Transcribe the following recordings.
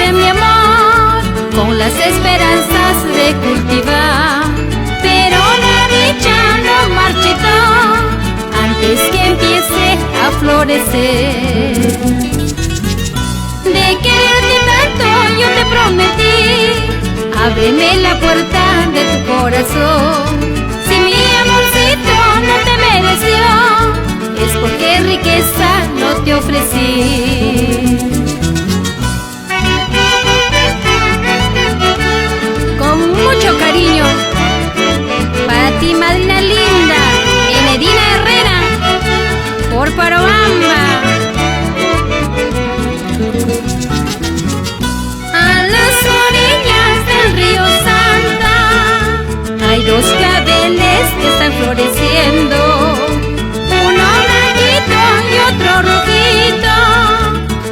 en mi amor, con las esperanzas de cultivar, pero la dicha no marchitó antes que empiece a florecer. De quererte tanto yo te prometí, ábreme la puerta de tu corazón. Si mi amorcito no te mereció, es porque riqueza no te ofrecí. Con mucho cariño para ti, madrina linda, Enedina Herrera, por Parobamba. A las orillas del río Santa hay dos claveles que están floreciendo, uno blanquito y otro rojito.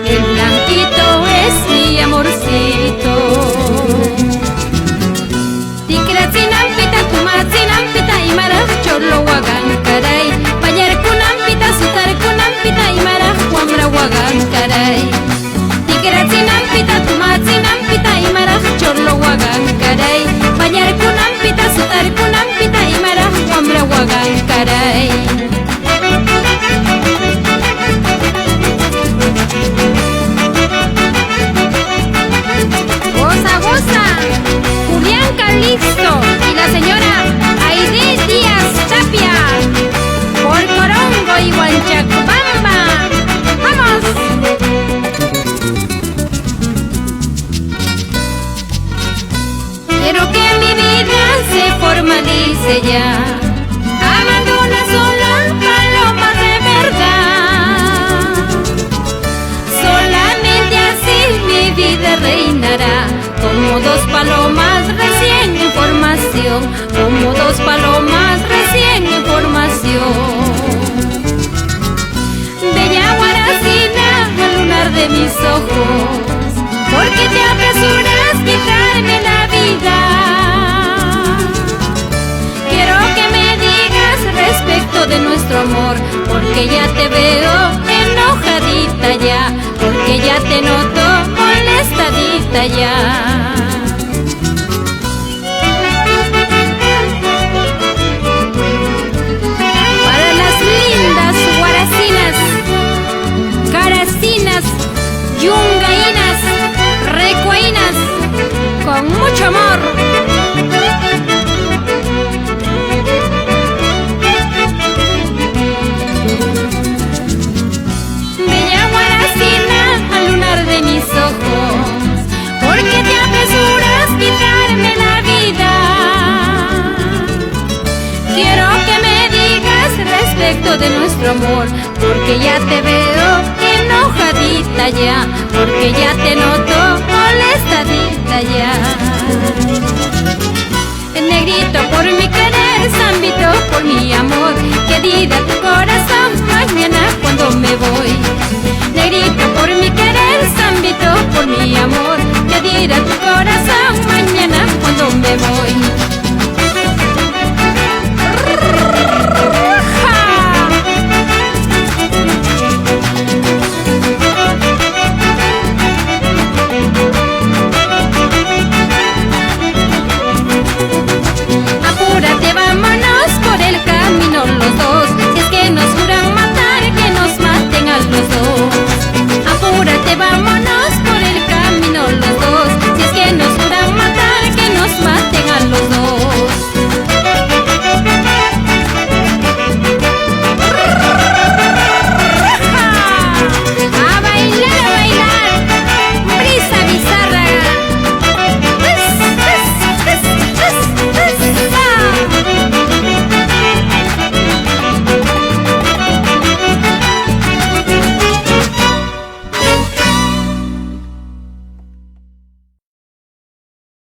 El blanquito es mi amorcito. Tikratinampita, kumatsinampita, imara cholo wagan caray. Bayar kunampita, sutar kunampita, imara huamra wagan caray. Tikratinampita, kumatsinampita, imara cholo wagan caray. Bayar kunampita, sutar kunampita, imara huamra wagan caray. Goza, goza, Julián Calixto y la señora Aide Díaz Tapia, por Corongo y Huanchacubamba. ¡Vamos! Quiero que mi vida se formalice ya, amando una sola paloma de verdad. Solamente así mi vida reinará, como dos palomas recién en formación, como dos palomas recién en formación. Bella guaracina al lunar de mis ojos, ¿por qué te apresuras a quitarme la vida? Quiero que me digas respecto de nuestro amor, porque ya te veo enojadita ya, porque ya te noto molestadita ya. Para las lindas guaracinas, caracinas, yungainas, recuainas, con mucho amor. Bella guaracina al lunar de mis ojos, ¿por qué te apresuras a quitarme la vida? Quiero que me digas respecto de nuestro amor, porque ya te veo enojadita ya, porque ya te noto molestadita ya. Negrito por mi querer, zambito por mi amor,